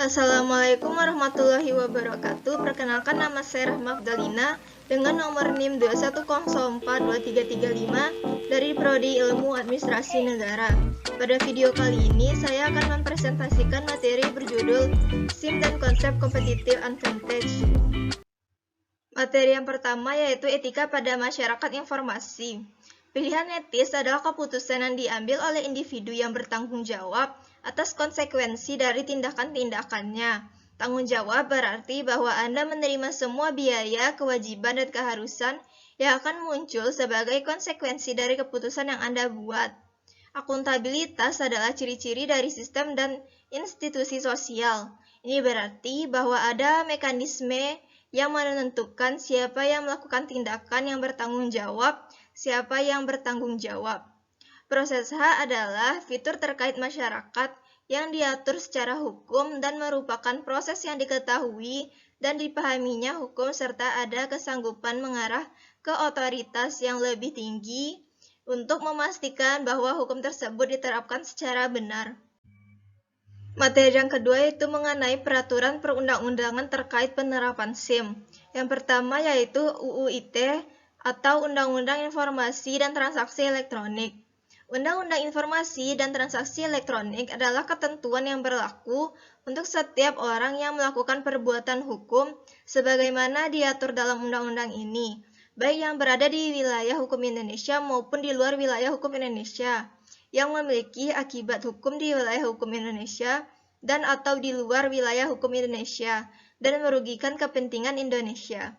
Assalamualaikum warahmatullahi wabarakatuh. Perkenalkan, nama saya Rahma Afdalina dengan nomor NIM 210423335 dari Prodi Ilmu Administrasi Negara. Pada video kali ini saya akan mempresentasikan materi berjudul SIM dan Konsep Competitive Advantage. Materi yang pertama yaitu etika pada masyarakat informasi. Pilihan etis adalah keputusan yang diambil oleh individu yang bertanggung jawab atas konsekuensi dari tindakan-tindakannya. Tanggung jawab berarti bahwa Anda menerima semua biaya, kewajiban, dan keharusan yang akan muncul sebagai konsekuensi dari keputusan yang Anda buat. Akuntabilitas adalah ciri-ciri dari sistem dan institusi sosial. Ini berarti bahwa ada mekanisme yang menentukan siapa yang melakukan tindakan yang bertanggung jawab, siapa yang bertanggung jawab. Proses H adalah fitur terkait masyarakat yang diatur secara hukum dan merupakan proses yang diketahui dan dipahaminya hukum serta ada kesanggupan mengarah ke otoritas yang lebih tinggi untuk memastikan bahwa hukum tersebut diterapkan secara benar. Materi yang kedua yaitu mengenai peraturan perundang-undangan terkait penerapan SIM. Yang pertama yaitu UU ITE atau Undang-Undang Informasi dan Transaksi Elektronik. Undang-Undang Informasi dan Transaksi Elektronik adalah ketentuan yang berlaku untuk setiap orang yang melakukan perbuatan hukum sebagaimana diatur dalam undang-undang ini, baik yang berada di wilayah hukum Indonesia maupun di luar wilayah hukum Indonesia, yang memiliki akibat hukum di wilayah hukum Indonesia dan atau di luar wilayah hukum Indonesia dan merugikan kepentingan Indonesia.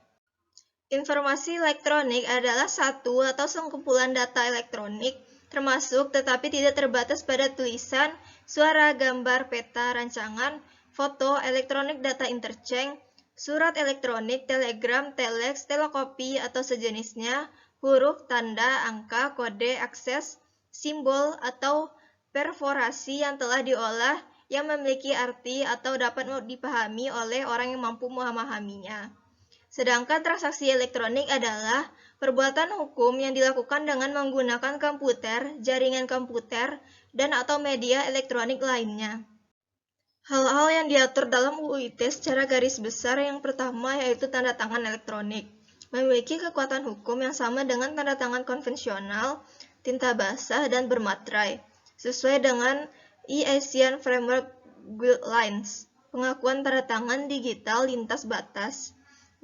Informasi elektronik adalah satu atau sekumpulan data elektronik termasuk tetapi tidak terbatas pada tulisan, suara, gambar, peta, rancangan, foto, elektronik data interchange, surat elektronik, telegram, telex, telekopi atau sejenisnya, huruf, tanda, angka, kode, akses, simbol, atau perforasi yang telah diolah yang memiliki arti atau dapat dipahami oleh orang yang mampu memahaminya. Sedangkan transaksi elektronik adalah perbuatan hukum yang dilakukan dengan menggunakan komputer, jaringan komputer, dan atau media elektronik lainnya. Hal-hal yang diatur dalam UU ITE secara garis besar yang pertama yaitu tanda tangan elektronik. Memiliki kekuatan hukum yang sama dengan tanda tangan konvensional, tinta basah, dan bermaterai, sesuai dengan e-ASEAN Framework Guidelines, pengakuan tanda tangan digital lintas batas.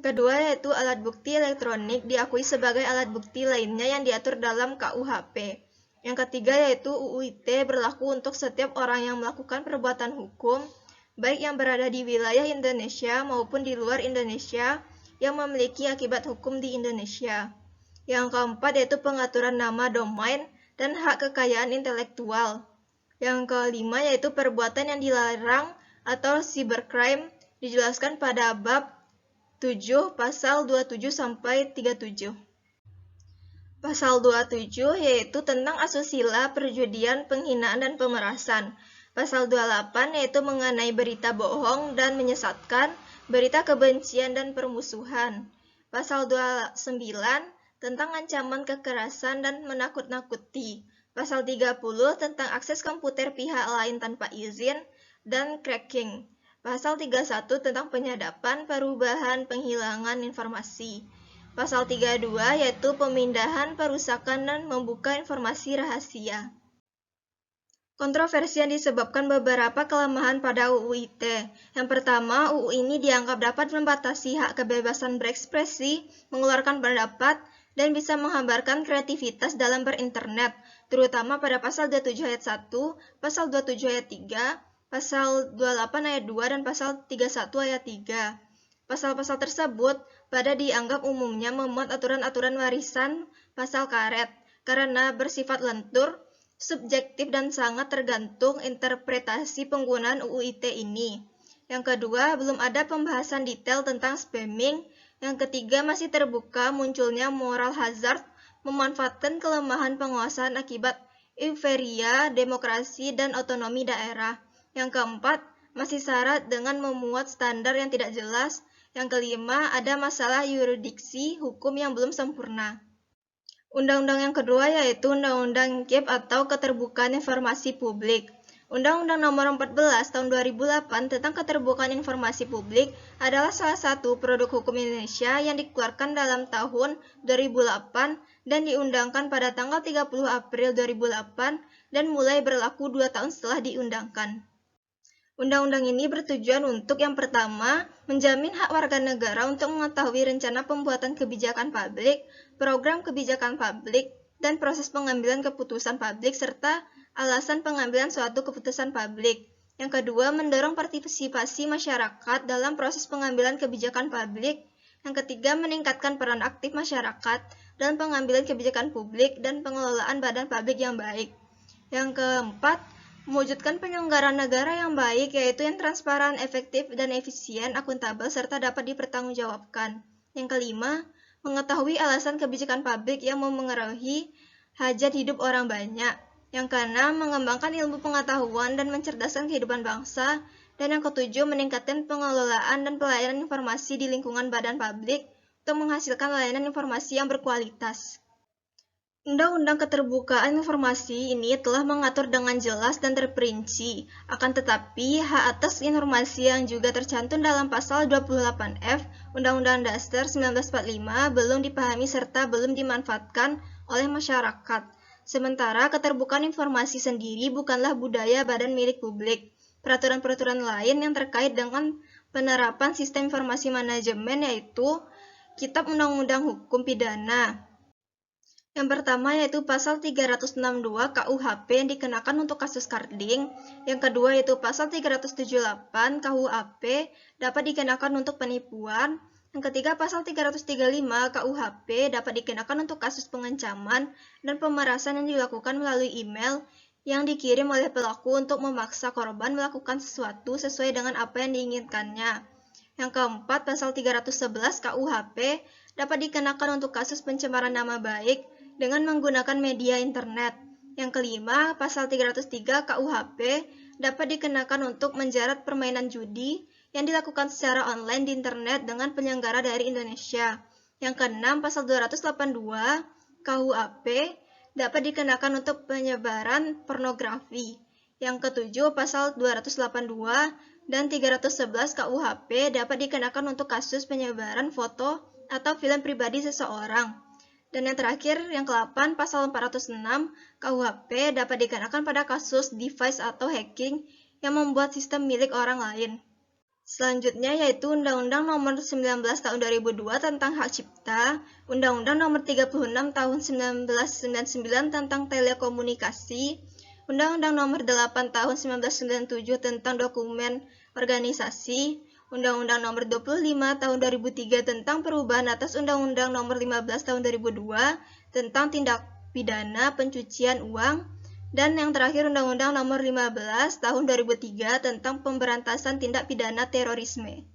Kedua yaitu alat bukti elektronik diakui sebagai alat bukti lainnya yang diatur dalam KUHP. Yang ketiga yaitu UU ITE berlaku untuk setiap orang yang melakukan perbuatan hukum, baik yang berada di wilayah Indonesia maupun di luar Indonesia yang memiliki akibat hukum di Indonesia. Yang keempat yaitu pengaturan nama domain dan hak kekayaan intelektual. Yang kelima yaitu perbuatan yang dilarang atau cybercrime dijelaskan pada bab 7 pasal 27 sampai 37. Pasal 27 yaitu tentang asusila, perjudian, penghinaan dan pemerasan. Pasal 28 yaitu mengenai berita bohong dan menyesatkan, berita kebencian dan permusuhan. Pasal 29 tentang ancaman kekerasan dan menakut-nakuti. Pasal 30 tentang akses komputer pihak lain tanpa izin dan cracking. Pasal 31 tentang penyadapan, perubahan, penghilangan informasi. Pasal 32 yaitu pemindahan, perusakan, dan membuka informasi rahasia. Kontroversi yang disebabkan beberapa kelemahan pada UU ITE. Yang pertama, UU ini dianggap dapat membatasi hak kebebasan berekspresi, mengeluarkan pendapat, dan bisa menghambarkan kreativitas dalam berinternet, terutama pada pasal 27 ayat 1, pasal 27 ayat 3, Pasal 28 ayat 2 dan Pasal 31 ayat 3. Pasal-pasal tersebut pada dianggap umumnya memuat aturan-aturan warisan pasal karet karena bersifat lentur, subjektif dan sangat tergantung interpretasi penggunaan UU ITE ini. Yang kedua, belum ada pembahasan detail tentang spamming. Yang ketiga, masih terbuka munculnya moral hazard, memanfaatkan kelemahan penguasaan akibat euforia, demokrasi, dan otonomi daerah. Yang keempat, masih syarat dengan memuat standar yang tidak jelas. Yang kelima, ada masalah yurisdiksi hukum yang belum sempurna. Undang-undang yang kedua yaitu Undang-Undang KIP atau Keterbukaan Informasi Publik. Undang-Undang Nomor 14 Tahun 2008 tentang Keterbukaan Informasi Publik adalah salah satu produk hukum Indonesia yang dikeluarkan dalam tahun 2008 dan diundangkan pada tanggal 30 April 2008 dan mulai berlaku 2 tahun setelah diundangkan. Undang-undang ini bertujuan untuk yang pertama, menjamin hak warga negara untuk mengetahui rencana pembuatan kebijakan publik, program kebijakan publik, dan proses pengambilan keputusan publik serta alasan pengambilan suatu keputusan publik. Yang kedua, mendorong partisipasi masyarakat dalam proses pengambilan kebijakan publik. Yang ketiga, meningkatkan peran aktif masyarakat dalam pengambilan kebijakan publik dan pengelolaan badan publik yang baik. Yang keempat, mewujudkan penyelenggaraan negara yang baik, yaitu yang transparan, efektif, dan efisien, akuntabel, serta dapat dipertanggungjawabkan. Yang kelima, mengetahui alasan kebijakan publik yang memengaruhi hajat hidup orang banyak. Yang keenam, mengembangkan ilmu pengetahuan dan mencerdaskan kehidupan bangsa. Dan yang ketujuh, meningkatkan pengelolaan dan pelayanan informasi di lingkungan badan publik untuk menghasilkan layanan informasi yang berkualitas. Undang-Undang Keterbukaan Informasi ini telah mengatur dengan jelas dan terperinci, akan tetapi hak atas informasi yang juga tercantum dalam pasal 28F Undang-Undang Dasar 1945 belum dipahami serta belum dimanfaatkan oleh masyarakat. Sementara keterbukaan informasi sendiri bukanlah budaya badan milik publik. Peraturan-peraturan lain yang terkait dengan penerapan sistem informasi manajemen yaitu Kitab Undang-Undang Hukum Pidana. Yang pertama yaitu pasal 362 KUHP yang dikenakan untuk kasus carding. Yang kedua yaitu pasal 378 KUHP dapat dikenakan untuk penipuan. Yang ketiga pasal 335 KUHP dapat dikenakan untuk kasus pengancaman dan pemerasan yang dilakukan melalui email yang dikirim oleh pelaku untuk memaksa korban melakukan sesuatu sesuai dengan apa yang diinginkannya. Yang keempat pasal 311 KUHP dapat dikenakan untuk kasus pencemaran nama baik dengan menggunakan media internet. Yang kelima, pasal 303 KUHP dapat dikenakan untuk menjerat permainan judi yang dilakukan secara online di internet dengan penyelenggara dari Indonesia. Yang keenam, pasal 282 KUHP dapat dikenakan untuk penyebaran pornografi. Yang ketujuh, pasal 282 dan 311 KUHP dapat dikenakan untuk kasus penyebaran foto atau film pribadi seseorang. Dan yang terakhir, yang ke-8, pasal 406 KUHP dapat dikenakan pada kasus device atau hacking yang membuat sistem milik orang lain. Selanjutnya yaitu Undang-Undang Nomor 19 Tahun 2002 tentang Hak Cipta, Undang-Undang Nomor 36 Tahun 1999 tentang Telekomunikasi, Undang-Undang Nomor 8 Tahun 1997 tentang Dokumen Organisasi, Undang-Undang Nomor 25 Tahun 2003 tentang perubahan atas Undang-Undang Nomor 15 Tahun 2002 tentang tindak pidana pencucian uang, dan yang terakhir Undang-Undang Nomor 15 Tahun 2003 tentang pemberantasan tindak pidana terorisme.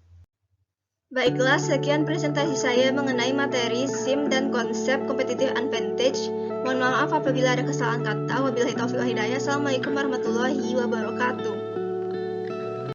Baiklah, sekian presentasi saya mengenai materi SIM dan konsep competitive advantage. Mohon maaf apabila ada kesalahan kata. Wabillahi taufiq wal hidayah. Assalamualaikum warahmatullahi wabarakatuh.